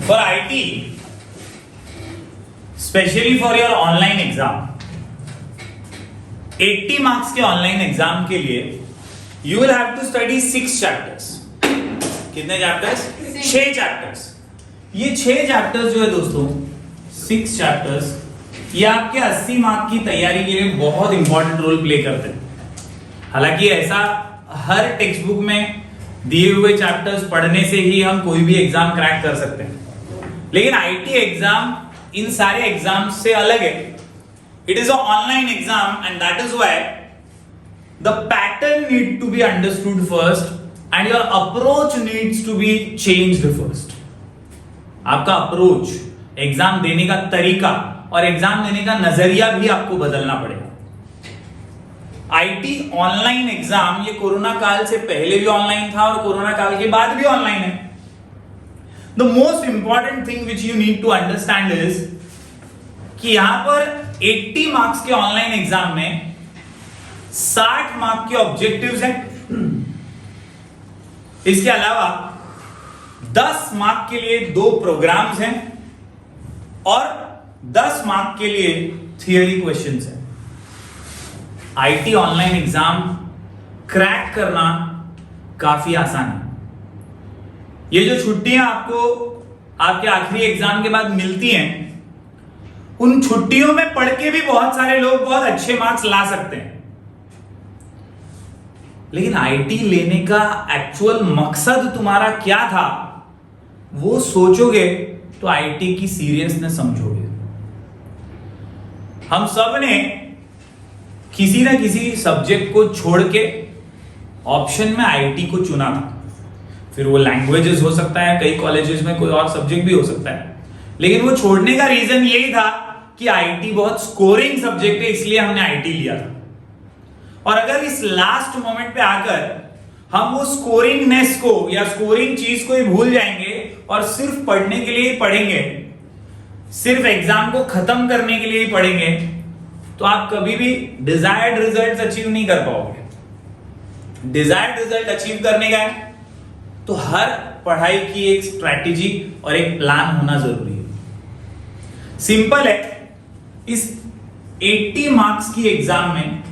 For IT, specially for your online exam, 80 marks के online exam के लिए you will have to study 6 chapters. कितने chapters? 6 chapters. ये 6 chapters जो है दोस्तों, 6 चैप्टर्स, ये आपके 80 मार्क की तैयारी के लिए बहुत इंपॉर्टेंट रोल प्ले करते हैं। हालांकि ऐसा हर टेक्स्ट बुक में दिए हुए चैप्टर्स पढ़ने से ही हम कोई भी एग्जाम क्रैक कर सकते हैं, लेकिन आईटी एग्जाम इन सारे एग्जाम से अलग है। It is a online exam and that is why the pattern need to be understood first and your approach needs to be changed first. आपका अप्रोच, एग्जाम देने का तरीका और एग्जाम देने का नजरिया भी आपको बदलना पड़ेगा। आईटी ऑनलाइन एग्जाम ये कोरोना काल से पहले भी ऑनलाइन था और कोरोना काल के बाद भी ऑनलाइन है। The most important thing which you need to understand is कि यहां पर 80 मार्क्स के ऑनलाइन एग्जाम में 60 मार्क के ऑब्जेक्टिव्स हैं। इसके अलावा 10 मार्क के लिए 2 प्रोग्राम्स हैं और 10 मार्क के लिए थियरी क्वेश्चंस हैं। आईटी ऑनलाइन एग्जाम क्रैक करना काफी आसान है। ये जो छुट्टियां आपको आपके आखिरी एग्जाम के बाद मिलती हैं, उन छुट्टियों में पढ़ के भी बहुत सारे लोग बहुत अच्छे मार्क्स ला सकते हैं, लेकिन आईटी लेने का एक्चुअल मकसद तुम्हारा क्या था वो सोचोगे तो आईटी की सीरियसनेस समझोगे। हम सब ने किसी ना किसी सब्जेक्ट को छोड़ के ऑप्शन में आईटी को चुना था। फिर वो लैंग्वेजेस हो सकता है, कई कॉलेजेस में कोई और सब्जेक्ट भी हो सकता है, लेकिन वो छोड़ने का रीजन यही था कि आईटी बहुत स्कोरिंग सब्जेक्ट है, इसलिए हमने आईटी लिया था। और अगर इस लास्ट मोमेंट पे आकर हम वो स्कोरिंगनेस को या स्कोरिंग चीज को ही भूल जाएंगे और सिर्फ पढ़ने के लिए ही पढ़ेंगे, सिर्फ एग्जाम को खत्म करने के लिए ही पढ़ेंगे, तो आप कभी भी डिजायर्ड रिजल्ट अचीव नहीं कर पाओगे। डिजायर्ड रिजल्ट अचीव करने का है तो हर पढ़ाई की एक स्ट्रैटेजी और एक प्लान होना जरूरी है। सिंपल है, इस 80 मार्क्स की एग्जाम में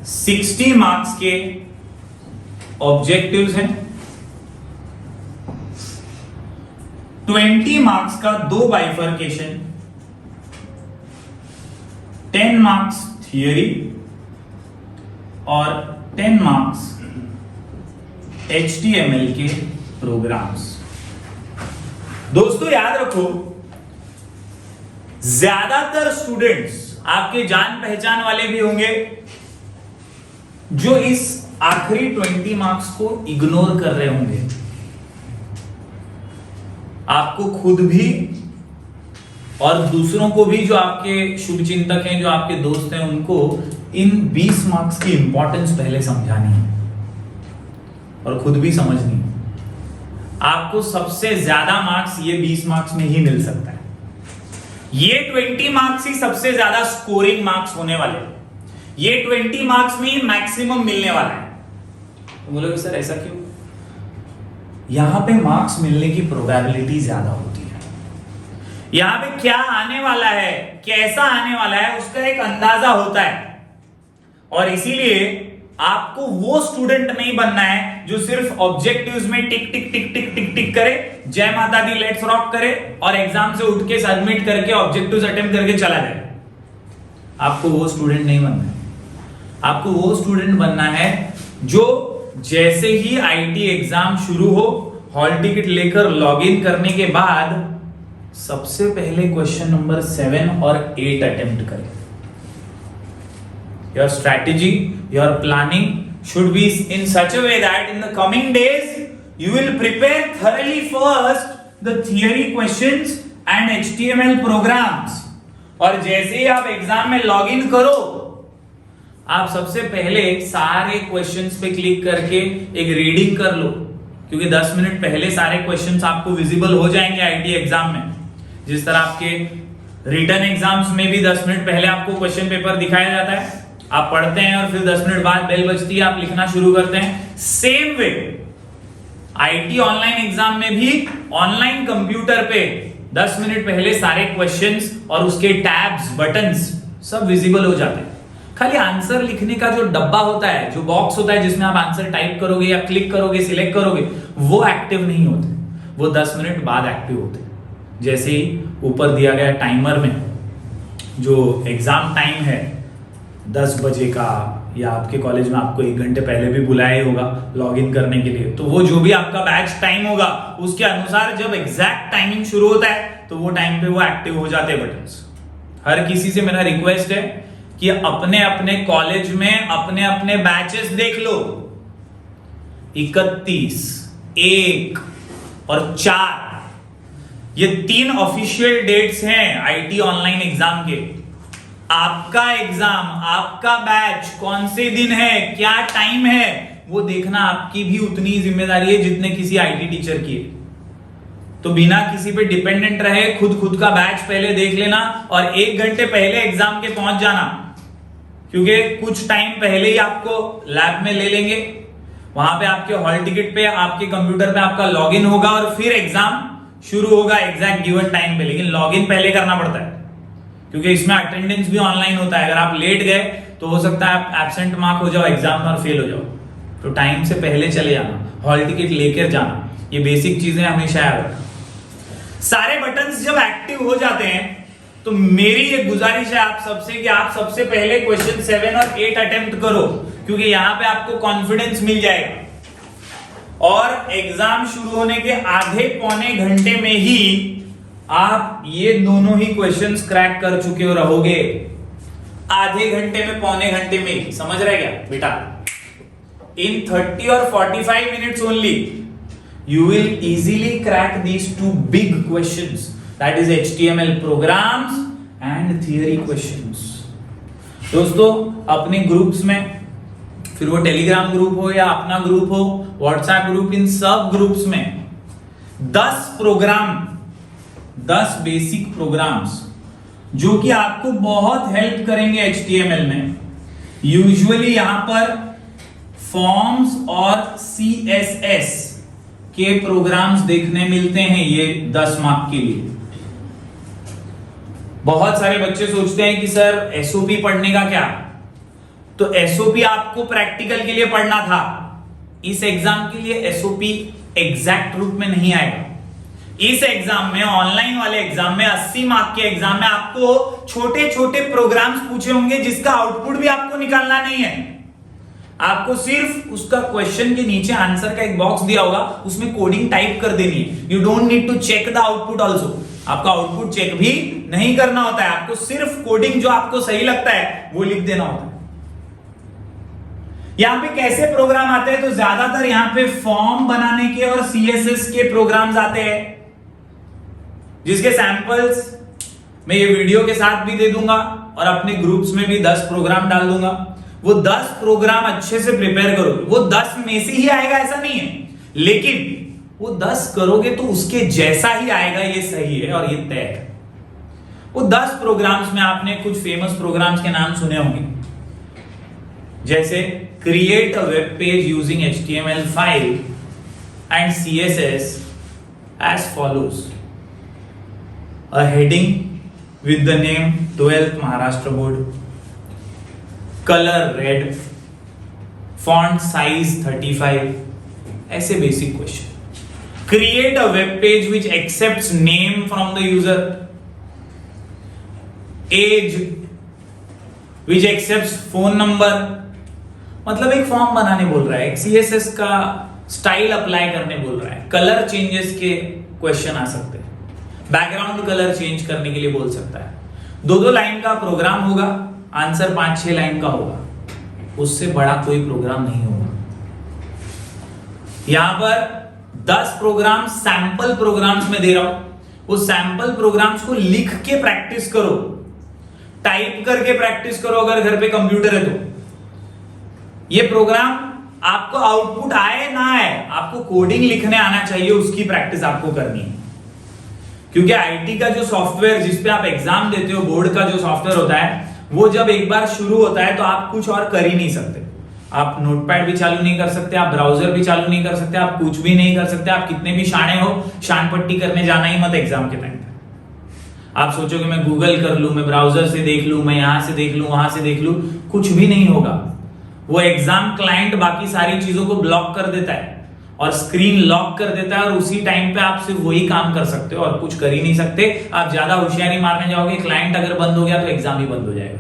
60 मार्क्स के ऑब्जेक्टिव्स हैं, 20 मार्क्स का 2 बाइफर्केशन, 10 मार्क्स थियरी और 10 मार्क्स HTML के प्रोग्राम्स। दोस्तों याद रखो, ज्यादातर स्टूडेंट्स आपके जान पहचान वाले भी होंगे जो इस आखिरी 20 मार्क्स को इग्नोर कर रहे होंगे। आपको खुद भी और दूसरों को भी, जो आपके शुभचिंतक हैं, जो आपके दोस्त हैं, उनको इन 20 मार्क्स की इंपॉर्टेंस पहले समझानी है और खुद भी समझनी है। आपको सबसे ज्यादा मार्क्स ये 20 मार्क्स में ही मिल सकता है। ये 20 मार्क्स ही सबसे ज्यादा स्कोरिंग मार्क्स होने वाले हैं। ये 20 मार्क्स में ही मैक्सिमम मिलने वाला है। तो बोलोगे सर ऐसा क्यों? यहां पे मार्क्स मिलने की प्रोबेबिलिटी ज्यादा होती है। यहां पे क्या आने वाला है, कैसा आने वाला है, उसका एक अंदाजा होता है। और इसीलिए आपको वो स्टूडेंट नहीं बनना है जो सिर्फ ऑब्जेक्टिव्स में टिक टिक टिक टिक टिक टिक करे, जय माता दी लेट्स रॉक करे और एग्जाम से उठ के सबमिट करके ऑब्जेक्टिव्स अटेम्प्ट करके चला जाए। आपको वो स्टूडेंट नहीं बनना है। आपको वो स्टूडेंट बनना है जो जैसे ही आईटी एग्जाम शुरू हो, हॉल टिकट लेकर लॉग इन करने के बाद सबसे पहले क्वेश्चन नंबर 7 और 8 अटेम्प्ट करें। Your strategy, your planning should be in such a way that in the coming days you will prepare thoroughly first the theory questions and HTML programs, और जैसे ही आप एग्जाम में लॉग इन करो, आप सबसे पहले सारे क्वेश्चंस पे क्लिक करके एक रीडिंग कर लो, क्योंकि 10 मिनट पहले सारे क्वेश्चंस आपको विजिबल हो जाएंगे आईटी एग्जाम में। जिस तरह आपके रिटन एग्जाम्स में भी 10 मिनट पहले आपको क्वेश्चन पेपर दिखाया जाता है, आप पढ़ते हैं और फिर 10 मिनट बाद बेल बजती है, आप लिखना शुरू करते हैं। Same way IT online exam में भी ऑनलाइन कंप्यूटर पे 10 मिनट पहले सारे क्वेश्चंस और उसके टैब्स, बटन्स सब विजिबल हो जाते हैं। खाली आंसर लिखने का जो डब्बा होता है, जो बॉक्स होता है जिसमें आप आंसर टाइप करोगे या क्लिक करोगे, सिलेक्ट करोगे, वो एक्टिव नहीं होते, वो 10 मिनट बाद एक्टिव होते हैं। जैसे ही ऊपर दिया गया टाइमर में जो एग्जाम टाइम है 10 बजे का, या आपके कॉलेज में आपको 1 घंटे पहले भी बुलाया होगा लॉग इन करने के लिए, तो वो जो भी आपका बैच टाइम होगा उसके अनुसार जब एग्जैक्ट टाइमिंग शुरू होता है तो वो टाइम पे वो एक्टिव हो जाते हैं बटन्स। हर किसी से मेरा रिक्वेस्ट है कि अपने अपने कॉलेज में अपने अपने बैचेस देख लो। 31, 1 और 4 ये 3 ऑफिशियल डेट्स हैं आईटी ऑनलाइन एग्जाम के। आपका एग्जाम, आपका बैच कौन से दिन है, क्या टाइम है, वो देखना आपकी भी उतनी जिम्मेदारी है जितने किसी आईटी टीचर की है। तो बिना किसी पे डिपेंडेंट रहे खुद का बैच पहले देख लेना और 1 घंटे पहले एग्जाम के पहुंच जाना, क्योंकि कुछ टाइम पहले ही आपको लैब में ले लेंगे। वहां पे आपके हॉल टिकट पे आपके कंप्यूटर पे आपका लॉगिन होगा और फिर एग्जाम शुरू होगा एग्जैक्ट गिवन टाइम पे। लेकिन लॉगिन पहले करना पड़ता है क्योंकि इसमें अटेंडेंस भी ऑनलाइन होता है। अगर आप लेट गए तो हो सकता है आप एब्सेंट मार्क हो जाओ एग्जाम में और फेल हो जाओ। तो टाइम से पहले चले जाना, हॉल टिकट लेकर जाना, ये बेसिक चीजें हमेशा याद रखना। सारे बटन्स जब एक्टिव हो जाते हैं तो मेरी ये गुजारिश है आप सबसे कि आप सबसे पहले क्वेश्चन 7 और 8 अटेम्प्ट करो, क्योंकि यहां पे आपको कॉन्फिडेंस मिल जाएगा और एग्जाम शुरू होने के आधे पौने घंटे में ही आप ये दोनों ही क्वेश्चंस क्रैक कर चुके हो रहोगे। आधे घंटे में, पौने घंटे में, समझ रहे क्या बेटा? इन 30 और 45 minutes only you will easily crack these 2 big questions, that is HTML programs and theory questions। दोस्तों अपने ग्रुप्स में, फिर वो टेलीग्राम ग्रुप हो या अपना ग्रुप हो, व्हाट्सएप ग्रुप, इन सब ग्रुप्स में 10 बेसिक प्रोग्राम्स जो कि आपको बहुत हेल्प करेंगे HTML में। यूजुअली यहां पर फॉर्म्स और CSS के प्रोग्राम्स देखने मिलते हैं ये 10 मार्क के लिए। बहुत सारे बच्चे सोचते हैं कि सर एसओपी पढ़ने का क्या? तो एसओपी आपको प्रैक्टिकल के लिए पढ़ना था, इस एग्जाम के लिए एसओपी एग्जैक्ट रूप में नहीं आएगा। इस एग्जाम में, ऑनलाइन वाले एग्जाम में, 80 मार्क के एग्जाम में आपको छोटे छोटे प्रोग्राम्स पूछे होंगे जिसका आउटपुट भी आपको निकालना नहीं है। आपको सिर्फ उसका क्वेश्चन के नीचे आंसर का एक बॉक्स दिया होगा, उसमें कोडिंग टाइप कर देनी है। You don't need to check the output also. आपका आउटपुट चेक भी नहीं करना होता है, आपको सिर्फ कोडिंग जो आपको सही लगता है वो लिख देना होता है। यहां पे कैसे प्रोग्राम आते हैं? तो ज्यादातर यहां पे फॉर्म बनाने के और CSS के प्रोग्राम्स आते हैं, जिसके सैंपल्स मैं ये वीडियो के साथ भी दे दूंगा और अपने ग्रुप्स में भी 10 प्रोग्राम डाल दूंगा। वो 10 प्रोग्राम अच्छे से प्रिपेयर करोगे, वो 10 में से ही आएगा ऐसा नहीं है, लेकिन वो 10 करोगे तो उसके जैसा ही आएगा, ये सही है और ये तय है। वो 10 प्रोग्राम्स में आपने कुछ फेमस प्रोग्राम्स के नाम सुने होंगे, जैसे create a web page using HTML5 and CSS as follows. A heading with the name 12th Maharashtra board, colour red, font size 35, ऐसे basic question. Create a web page which accepts name from the user, as which accepts phone number. मतलब एक form बनाने बोल रहा है, एक CSS का style apply करने बोल रहा है। कलर चेंजेस के क्वेश्चन आ सकते हैं, बैकग्राउंड कलर चेंज करने के लिए बोल सकता है। 2-2 लाइन का प्रोग्राम होगा, आंसर 5-6 लाइन का होगा, उससे बड़ा कोई प्रोग्राम नहीं होगा। यहां पर 10 प्रोग्राम सैंपल प्रोग्राम्स में दे रहा हूं, वो सैंपल प्रोग्राम्स को लिख के प्रैक्टिस करो, टाइप करके प्रैक्टिस करो अगर घर पे कंप्यूटर है तो। ये प्रोग्राम आपको आउटपुट आए ना आए, आपको कोडिंग लिखने आना चाहिए, उसकी प्रैक्टिस आपको करनी है। क्योंकि आईटी का जो सॉफ्टवेयर जिस पे आप एग्जाम देते हो, बोर्ड का जो सॉफ्टवेयर होता है, वो जब एक बार शुरू होता है तो आप कुछ और कर ही नहीं सकते। आप नोटपैड भी चालू नहीं कर सकते, आप ब्राउजर भी चालू नहीं कर सकते, आप कुछ भी नहीं कर सकते। आप कितने भी शाणे हो, शान पट्टी करने जाना ही मत एग्जाम के टाइम पे। आप सोचोगे मैं गूगल कर लूं, मैं ब्राउजर से देख लूं, मैं यहां से देख लूं, वहां से देख लूं, कुछ भी नहीं होगा। वो एग्जाम क्लाइंट बाकी सारी चीजों को ब्लॉक कर देता है और स्क्रीन लॉक कर देता है, और उसी टाइम पे आप सिर्फ वही काम कर सकते हो और कुछ कर ही नहीं सकते। आप ज्यादा होशियारी मारने जाओगे, क्लाइंट अगर बंद हो गया तो एग्जाम ही बंद हो जाएगा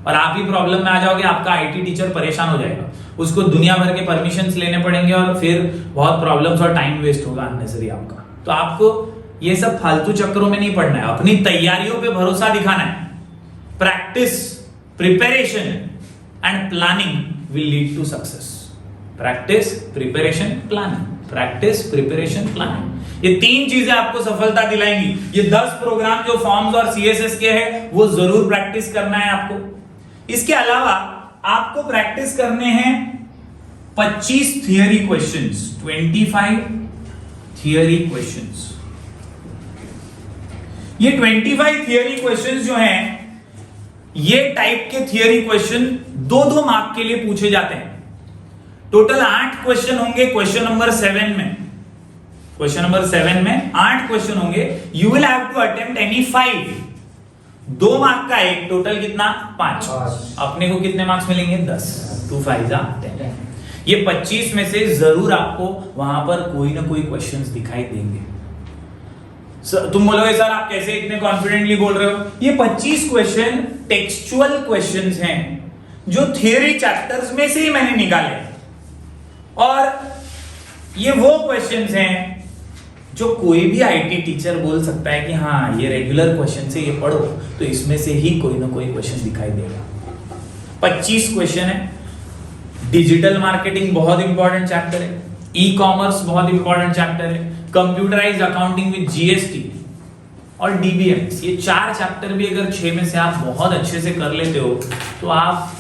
और आप ही प्रॉब्लम में आ जाओगे। आपका आईटी टीचर परेशान हो जाएगा, उसको दुनिया भर के परमिशंस लेने पड़ेंगे और फिर बहुत प्रॉब्लम्स और टाइम वेस्ट होगा अननेसेसरी आपका। तो आपको ये सब फालतू चक्करों में नहीं पड़ना है, अपनी तैयारियों पे भरोसा दिखाना है। Practice, preparation and planning will lead to success. Practice, preparation, planning, practice, preparation, planning, ये तीन चीजें आपको सफलता दिलाएंगी। ये 10 प्रोग्राम जो फॉर्म्स और सीएसएस के हैं वो जरूर प्रैक्टिस करना है आपको। इसके अलावा आपको प्रैक्टिस करने हैं 25 थियरी क्वेश्चंस, 25 थियरी क्वेश्चंस। ये 25 थियरी क्वेश्चंस जो हैं, ये टाइप के थियरी क्वेश्चन 2-2 मार्क के लिए पूछे जाते हैं। टोटल 8 क्वेश्चन होंगे क्वेश्चन नंबर 7 में। क्वेश्चन नंबर 7 में 8 क्वेश्चन होंगे। You will have to attempt any 5। 2 mark का एक, टोटल कितना? 5। अपने को कितने मार्क्स मिलेंगे? 10। 2 5 10। ये 25 में से जरूर आपको वहां पर कोई ना कोई क्वेश्चंस दिखाई देंगे। तुम बोलोगे सर आप कैसे इतने कॉन्फिडेंटली बोल रहे हो? ये 25 क्वेश्चन टेक्सचुअल क्वेश्चंस हैं जो थियरी चैप्टर्स में से ही मैंने निकाले, और ये वो क्वेश्चंस हैं जो कोई भी आईटी टीचर बोल सकता है कि हाँ ये रेगुलर क्वेश्चन से ये पढ़ो तो इसमें से ही कोई ना कोई क्वेश्चन दिखाई देगा। 25 क्वेश्चन है। डिजिटल मार्केटिंग बहुत इंपॉर्टेंट चैप्टर है, ई कॉमर्स बहुत इंपॉर्टेंट चैप्टर है, कंप्यूटराइज्ड अकाउंटिंग विद जीएसटी और डीबीएमएस। ये 4 चैप्टर भी अगर 6 में से आप बहुत अच्छे से कर लेते हो तो आप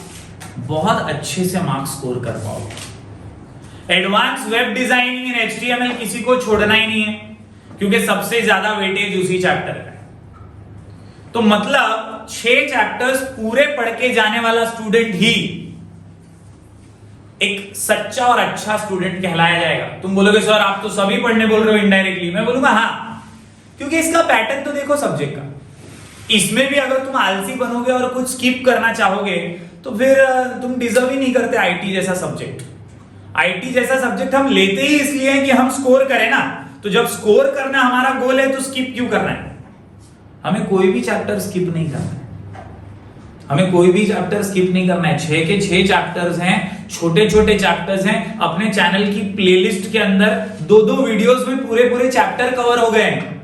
बहुत अच्छे से मार्क्स स्कोर कर पाओगे। एडवांस वेब डिजाइनिंग इन एचटीएमएल किसी को छोड़ना ही नहीं है क्योंकि सबसे ज्यादा वेटेज उसी चैप्टर का है। तो मतलब 6 चैप्टर्स पूरे पढ़ के जाने वाला स्टूडेंट ही एक सच्चा और अच्छा स्टूडेंट कहलाया जाएगा। तुम बोलोगे सर आप तो सभी पढ़ने बोल रहे हो इनडायरेक्टली। मैं बोलूंगा हाँ, क्योंकि इसका पैटर्न तो देखो सब्जेक्ट का। इसमें भी अगर तुम आलसी बनोगे और कुछ स्किप करना चाहोगे तो फिर तुम डिजर्व ही नहीं करते आईटी जैसा सब्जेक्ट। आईटी जैसा सब्जेक्ट हम लेते ही इसलिए हैं कि हम स्कोर करें ना। तो जब स्कोर करना हमारा गोल है तो स्किप क्यों करना है? हमें कोई भी चैप्टर स्किप नहीं करना है। हमें कोई भी चैप्टर स्किप नहीं करना है। 6 के 6 चैप्टर्स हैं, छोटे छोटे चैप्टर्स हैं। अपने चैनल की प्लेलिस्ट के अंदर 2-2 वीडियोस में पूरे चैप्टर कवर हो गए हैं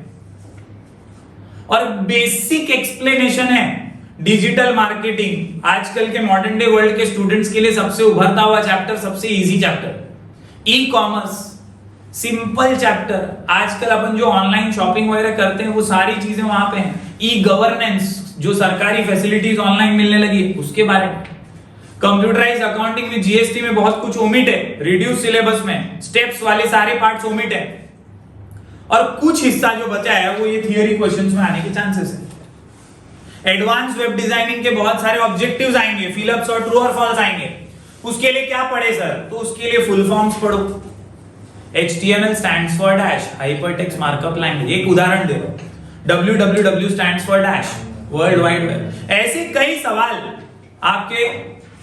और बेसिक एक्सप्लेनेशन है। डिजिटल मार्केटिंग आजकल के मॉडर्न डे वर्ल्ड के स्टूडेंट्स के लिए सबसे उभरता हुआ चैप्टर, सबसे easy chapter. E commerce simple chapter. आजकल अपन जो ऑनलाइन शॉपिंग वगैरह करते हैं वो सारी चीजें वहां पे हैं। ई गवर्नेंस, जो सरकारी फैसिलिटीज ऑनलाइन मिलने लगी है उसके बारे में। कंप्यूटराइज्ड अकाउंटिंग में जीएसटी में बहुत कुछ ओमिट है, रिड्यूस सिलेबस में स्टेप्स वाले सारे पार्ट्स ओमिट है, और कुछ हिस्सा जो बचा है वो ये थियरी क्वेश्चंस में आने के चांसेस है। एडवांस वेब डिजाइनिंग के बहुत सारे ऑब्जेक्टिव्स आएंगे, फिलअप्स और ट्रू और फॉल्स आएंगे। उसके लिए क्या पढ़े सर? तो उसके लिए फुल फॉर्म्स पढ़ो। HTML stands for dash hypertext markup language, एक उदाहरण दे रहा हूं। WWW stands for dash world wide web. ऐसे कई सवाल आपके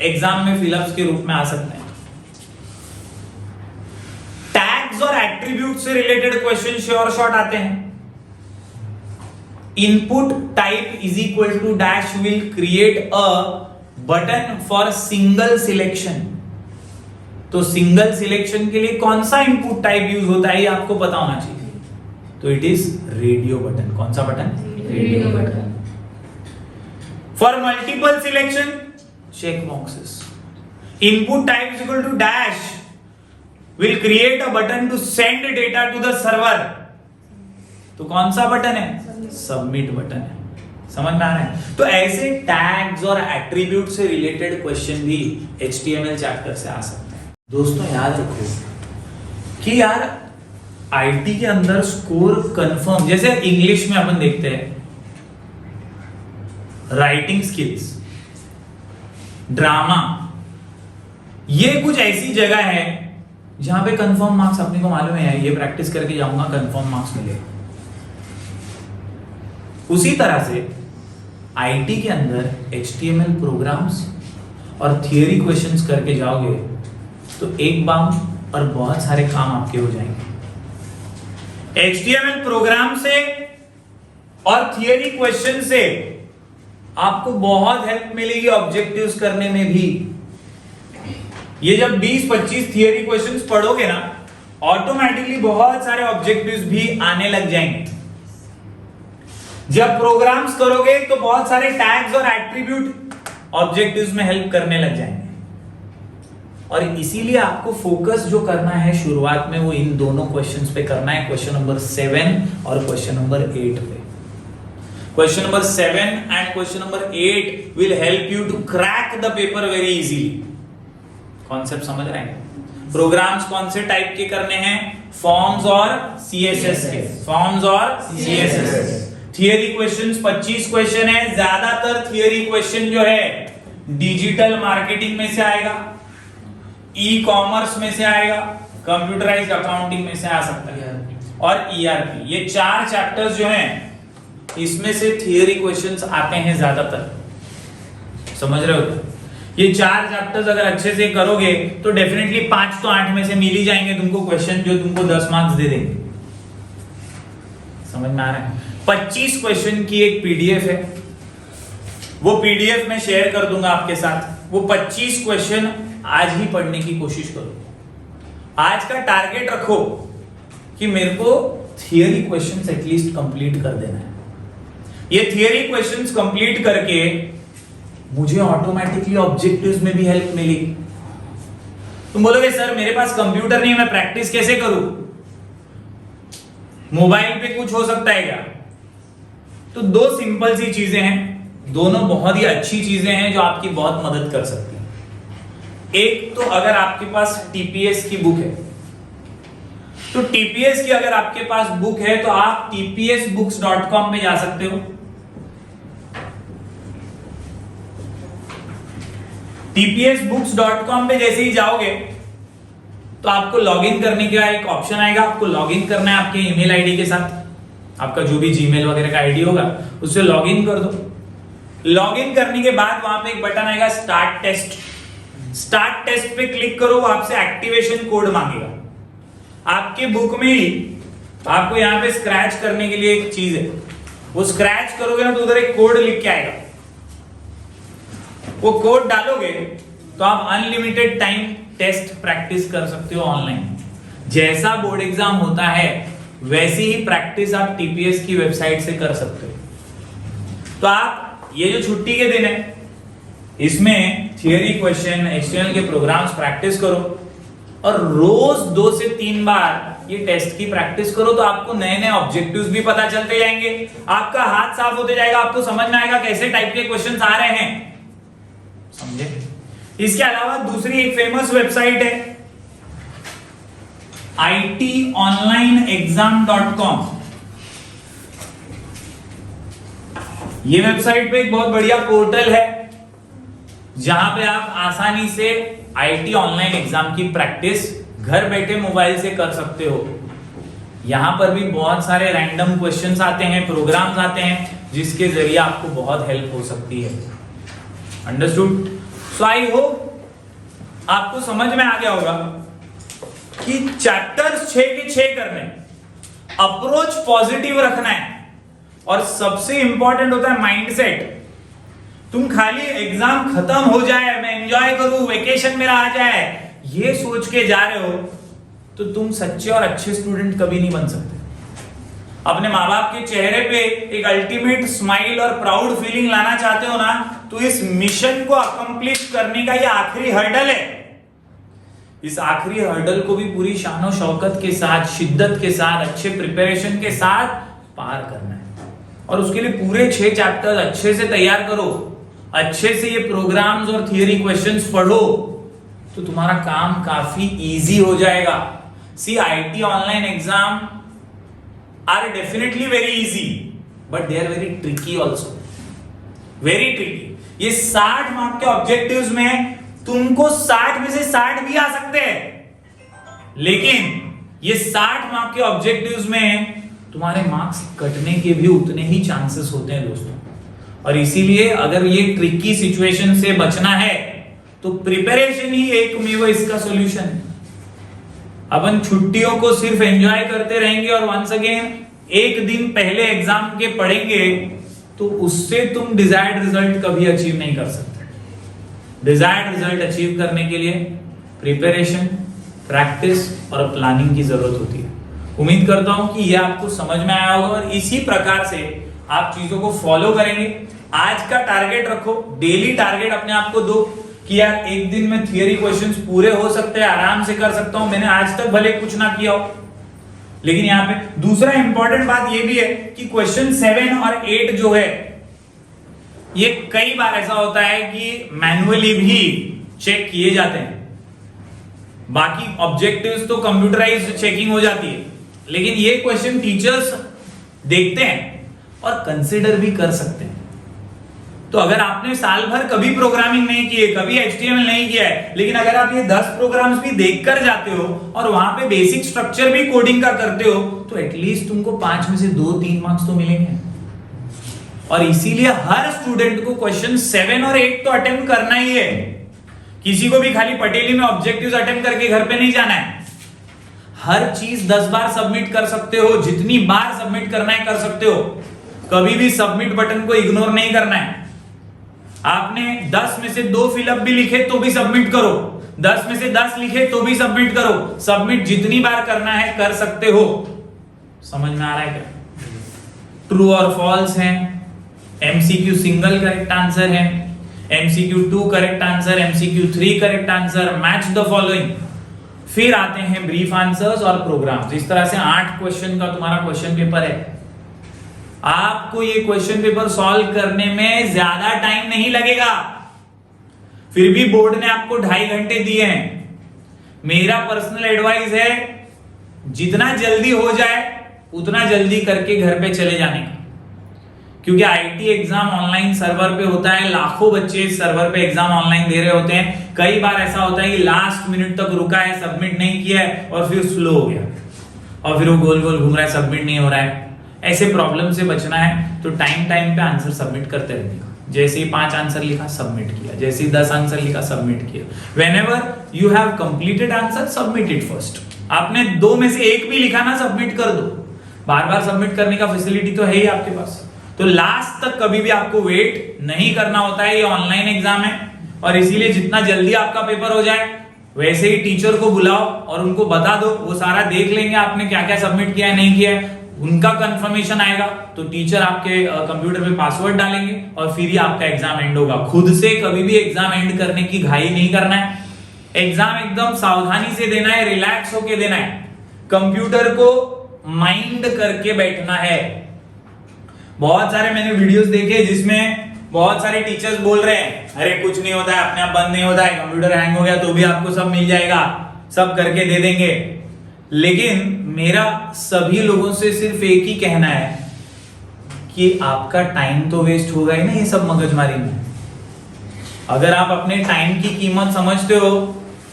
एग्जाम में फिलअप्स के रूप में आ सकते हैं। टैग्स और एट्रीब्यूट से रिलेटेड क्वेश्चन श्योर शॉर्ट आते हैं। Input type is equal to dash will create a button for single selection. तो सिंगल सिलेक्शन के लिए कौन सा इनपुट टाइप यूज होता है ये आपको पता होना चाहिए। तो इट इज रेडियो बटन। कौन सा बटन? Radio button. For multiple selection check boxes. Input type is equal to dash will create a button to send data to the server. तो कौन सा बटन है? सबमिट बटन है। समझ में आ रहा है? तो ऐसे टैग्स और एट्रीब्यूट से रिलेटेड क्वेश्चन भी HTML चैप्टर से आ सकते हैं। दोस्तों याद रखो कि यार आईटी के अंदर स्कोर कंफर्म, जैसे इंग्लिश में अपन देखते हैं राइटिंग स्किल्स, ड्रामा, ये कुछ ऐसी जगह है जहां पे कंफर्म मार्क्स अपने को मालूम है, ये प्रैक्टिस करके जाऊंगा कंफर्म मार्क्स मिलेगा। उसी तरह से आईटी के अंदर HTML प्रोग्राम्स और थियरी क्वेश्चंस करके जाओगे तो एक बाम और बहुत सारे काम आपके हो जाएंगे। HTML प्रोग्राम से और थियरी क्वेश्चन से आपको बहुत हेल्प मिलेगी ऑब्जेक्टिव्स करने में भी। ये जब 20-25 थियरी क्वेश्चंस पढ़ोगे ना, ऑटोमेटिकली बहुत सारे ऑब्जेक्टिव्स भी आने लग जाएंगे। जब प्रोग्राम्स करोगे तो बहुत सारे टैग्स और एट्रीब्यूट ऑब्जेक्टिव्स में हेल्प करने लग जाएंगे। और इसीलिए आपको फोकस जो करना है शुरुआत में वो इन दोनों क्वेश्चंस पे करना है, क्वेश्चन नंबर 7 और क्वेश्चन नंबर 8 पे। Question number 7 and question number 8 will help you to crack the paper very easily. Concept समझ रहे हैं? प्रोग्राम्स कौन से टाइप के करने हैं? फॉर्म्स और सीएसएस के। फॉर्म्स और सीएसएस। थियरी क्वेश्चंस 25 क्वेश्चन है। ज्यादातर थियरी क्वेश्चन जो है डिजिटल मार्केटिंग में से आएगा, ई कॉमर्स में से आएगा, कंप्यूटराइज्ड अकाउंटिंग में से आ सकता है, और ईआरपी। ये 4 चैप्टर्स जो हैं इसमें से थियरी क्वेश्चंस आते हैं ज्यादातर। समझ रहे हो? ये 4 चैप्टर्स अगर अच्छे से करोगे तो डेफिनेटली 5 तो 8 में से मिल ही जाएंगे तुमको क्वेश्चन जो तुमको 10 मार्क्स दे देंगे। समझ में आ रहा है? 25 क्वेश्चन की एक पीडीएफ है, वो पीडीएफ मैं शेयर कर दूंगा आपके साथ। वो 25 क्वेश्चन आज ही पढ़ने की कोशिश करो। आज का टारगेट रखो कि मेरे को थियरी क्वेश्चंस एटलीस्ट कंप्लीट कर देना है। ये थियरी क्वेश्चंस कंप्लीट करके मुझे ऑटोमेटिकली ऑब्जेक्टिव्स में भी हेल्प मिलेगी। तुम बोलोगे सर मेरे पास कंप्यूटर नहीं है, मैं प्रैक्टिस कैसे करूं? मोबाइल पे कुछ हो सकता है क्या? तो 2 सिंपल सी चीजें हैं, दोनों बहुत ही अच्छी चीजें हैं जो आपकी बहुत मदद कर सकती हैं। एक तो अगर आपके पास टीपीएस की बुक है, तो टीपीएस की अगर आपके पास बुक है तो आप tpsbooks.com पे जा सकते हो। tpsbooks.com पे जैसे ही जाओगे तो आपको लॉगिन करने का एक ऑप्शन आएगा। आपको लॉगिन करना है आपके ईमेल आईडी के साथ, आपका जो भी जीमेल वगैरह का आईडी होगा उससे लॉगिन कर दो। लॉगिन करने के बाद वहां पे एक बटन आएगा स्टार्ट टेस्ट। स्टार्ट टेस्ट पे क्लिक करो, वो आपसे एक्टिवेशन कोड मांगेगा। आपके बुक में ही आपको यहां पे स्क्रैच करने के लिए एक चीज है, वो स्क्रैच करोगे ना तो उधर एक कोड लिख के आएगा। वो कोड डालोगे तो आप अनलिमिटेड टाइम टेस्ट प्रैक्टिस कर सकते हो ऑनलाइन। जैसा बोर्ड एग्जाम होता है वैसी ही प्रैक्टिस आप टीपीएस की वेबसाइट से कर सकते हो। तो आप ये जो छुट्टी के दिन है इसमें थियरी क्वेश्चन, HTML के प्रोग्राम्स प्रैक्टिस करो और रोज 2 से 3 बार ये टेस्ट की प्रैक्टिस करो, तो आपको नए नए ऑब्जेक्टिव्स भी पता चलते जाएंगे, आपका हाथ साफ होते जाएगा, आपको समझ में आएगा कैसे टाइप के क्वेश्चंस आ रहे हैं। समझे? इसके अलावा दूसरी एक फेमस वेबसाइट है itonlineexam.com। ये वेबसाइट पे एक बहुत बढ़िया पोर्टल है जहां पे आप आसानी से आईटी ऑनलाइन एग्जाम की प्रैक्टिस घर बैठे मोबाइल से कर सकते हो। यहां पर भी बहुत सारे रैंडम क्वेश्चंस आते हैं, प्रोग्राम्स आते हैं जिसके जरिए आपको बहुत हेल्प हो सकती है। अंडरस्टूड? सो आई होप आपको समझ में आ गया होगा कि चैप्टर्स 6 के 6 करने, अप्रोच पॉजिटिव रखना है और सबसे इंपॉर्टेंट होता है माइंडसेट। तुम खाली एग्जाम खत्म हो जाए, मैं एंजॉय करूं, वेकेशन मेरा आ जाए, ये सोच के जा रहे हो तो तुम सच्चे और अच्छे स्टूडेंट कभी नहीं बन सकते। अपने माँ बाप के चेहरे पे एक अल्टीमेट स्माइल और प्राउड फीलिंग लाना चाहते हो ना, तो इस मिशन को अकम्प्लिश करने का ये आखिरी हर्डल है। इस आखिरी हर्डल को भी पूरी शान और शौकत के साथ, शिद्दत के साथ, अच्छे प्रिपरेशन के साथ पार करना है। और उसके लिए पूरे 6 चैप्टर अच्छे से तैयार करो, अच्छे से ये प्रोग्राम्स और थियरी क्वेश्चंस पढ़ो, तो तुम्हारा काम काफी इजी हो जाएगा। C IT online exam are definitely very easy, but they are very tricky also, very tricky. ये 60 मार्क के ऑब्जेक्टिव्स में तुमको 60 में से 60 भी आ सकते हैं, लेकिन ये 60 मार्क के ऑब्जेक्टिव्स में तुम्हारे मार्क्स कटने के भी उतने ही चांसेस होते हैं दोस्तों। और इसीलिए अगर ये ट्रिकी सिचुएशन से बचना है तो प्रिपरेशन ही एकमेव इसका सॉल्यूशन है। अपन छुट्टियों को सिर्फ एंजॉय करते रहेंगे और वंस अगेन एक दिन पहले एग्जाम के पढ़ेंगे तो उससे तुम डिजायर्ड रिजल्ट कभी अचीव नहीं कर सकते। डिजायर्ड रिजल्ट अचीव करने के लिए प्रिपरेशन, प्रैक्टिस और प्लानिंग की जरूरत होती है। उम्मीद करता हूं कि यह आपको समझ में आया होगा और इसी प्रकार से आप चीजों को फॉलो करेंगे। आज का टारगेट रखो, डेली टारगेट अपने आप को दो कि यार एक दिन में थियरी क्वेश्चंस पूरे हो सकते हैं, आराम से कर सकता हूं। मैंने आज तक भले कुछ ना किया हो, लेकिन यहां पे दूसरा इंपॉर्टेंट बात यह भी है कि क्वेश्चन 7 और 8 जो है ये कई बार ऐसा होता है कि मैन्युअली भी चेक किए जाते हैं। बाकी ऑब्जेक्टिव्स तो कंप्यूटराइज्ड चेकिंग हो जाती है, लेकिन ये क्वेश्चन टीचर्स देखते हैं और कंसिडर भी कर सकते हैं। तो अगर आपने साल भर कभी प्रोग्रामिंग नहीं की है, कभी HTML नहीं किया है, लेकिन अगर आप ये 10 प्रोग्राम्स भी देखकर जाते हो और वहां पे बेसिक स्ट्रक्चर भी कोडिंग का करते हो तो एटलीस्ट तुमको 5 में से 2-3 मार्क्स तो मिलेंगे। और इसीलिए हर स्टूडेंट को क्वेश्चन 7 और 8 तो अटेम्प्ट करना ही है। किसी को भी खाली पटेली में ऑब्जेक्टिव्स अटेम्प्ट करके घर पे नहीं जाना है। हर चीज 10 बार सबमिट कर सकते हो, जितनी बार सबमिट करना है कर सकते हो। कभी भी सबमिट बटन को इग्नोर नहीं करना है। आपने 10 में से 2 फिलअप भी लिखे तो भी सबमिट करो, 10 में से 10 लिखे तो भी सबमिट करो। सबमिट जितनी बार करना है कर सकते हो। समझ में आ रहा है क्या? ट्रू और फॉल्स है, MCQ सिंगल करेक्ट आंसर है, MCQ 2 correct answer, MCQ 3 correct answer, match the following. फिर आते हैं ब्रीफ आंसर्स और प्रोग्राम्स। इस तरह से 8 क्वेश्चन का तुम्हारा क्वेश्चन पेपर है। आपको ये क्वेश्चन पेपर सॉल्व करने में ज्यादा टाइम नहीं लगेगा। फिर भी बोर्ड ने आपको 2.5 घंटे दिए हैं। मेरा पर्सनल एडवाइस है जितना जल्दी हो जाए उतना जल्दी करके घर पे चले जाने का, क्योंकि आईटी एग्जाम ऑनलाइन सर्वर पे होता है। लाखों बच्चे इस सर्वर पे एग्जाम ऑनलाइन दे रहे होते हैं। कई बार ऐसा होता है कि लास्ट मिनट तक रुका है, सबमिट नहीं किया है और फिर स्लो हो गया और फिर वो गोल गोल घूम रहा है, सबमिट नहीं हो रहा है। ऐसे प्रॉब्लम से बचना है तो टाइम टाइम पे आंसर सबमिट करते रहने का। जैसे ही 5 आंसर लिखा सबमिट किया, जैसे ही 10 आंसर लिखा सबमिट किया। Whenever you have completed answer submit it first. आपने 2 में से 1 भी लिखा ना, सबमिट कर दो। बार बार सबमिट करने का फैसिलिटी तो है ही आपके पास। तो लास्ट तक कभी भी आपको वेट नहीं करना होता है। ये ऑनलाइन एग्जाम है और इसीलिए जितना जल्दी आपका पेपर हो जाए वैसे ही टीचर को बुलाओ और उनको बता दो। वो सारा देख लेंगे आपने क्या क्या सबमिट किया है, नहीं किया है। उनका कंफर्मेशन आएगा तो टीचर आपके कंप्यूटर पे पासवर्ड डालेंगे और फिर ही आपका एग्जाम एंड होगा। खुद से कभी भी एग्जाम एंड करने की घाई नहीं करना है। एग्जाम एकदम सावधानी से देना है, रिलैक्स होके देना है। कंप्यूटर को माइंड करके बैठना है। बहुत सारे मैंने वीडियोस देखे जिसमें बहुत सारे टीचर्स बोल रहे हैं अरे कुछ नहीं होता है, अपने आप बंद नहीं होता है, कंप्यूटर हैंग हो गया तो भी आपको सब मिल जाएगा, सब करके दे देंगे। लेकिन मेरा सभी लोगों से सिर्फ एक ही कहना है कि आपका टाइम तो वेस्ट होगा ही ना ये सब मगजमारी में। अगर आप अपने टाइम की कीमत समझते हो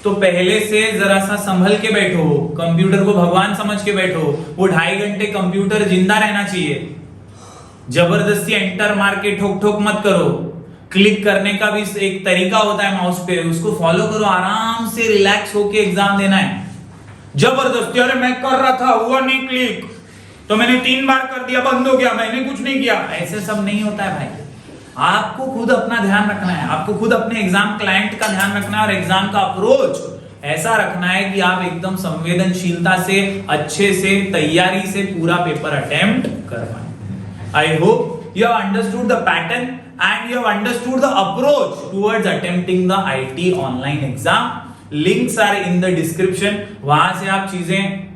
तो पहले से जरा सा संभल के बैठो, कंप्यूटर को भगवान समझ के बैठो। वो 2.5 घंटे कंप्यूटर जिंदा रहना चाहिए। जबरदस्ती एंटर मार के ठोक ठोक मत करो। क्लिक करने का भी एक तरीका होता है माउस पे, उसको फॉलो करो। आराम से रिलैक्स होके एग्जाम देना है। जबरदस्ती अरे मैं कर रहा था हुआ नहीं क्लिक तो मैंने 3 बार कर दिया बंद हो गया, मैंने कुछ नहीं किया, ऐसे सब नहीं होता है भाई। आपको खुद अपना ध्यान रखना है, आपको खुद अपने एग्जाम क्लाइंट का ध्यान रखना है और एग्जाम का अप्रोच ऐसा रखना है कि आप एकदम संवेदनशीलता से, अच्छे से, तैयारी से पूरा पेपर अटेम्प्ट कर पाए। I hope you have understood the pattern and you have understood the approach towards attempting the IT online exam. Links are in the description. वहां से आप चीजें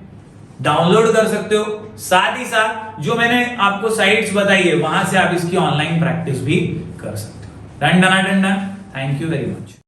डाउनलोड कर सकते हो। साथ ही साथ जो मैंने आपको साइट्स बताई है वहां से आप इसकी ऑनलाइन प्रैक्टिस भी कर सकते हो। Done done done done. Thank you very much.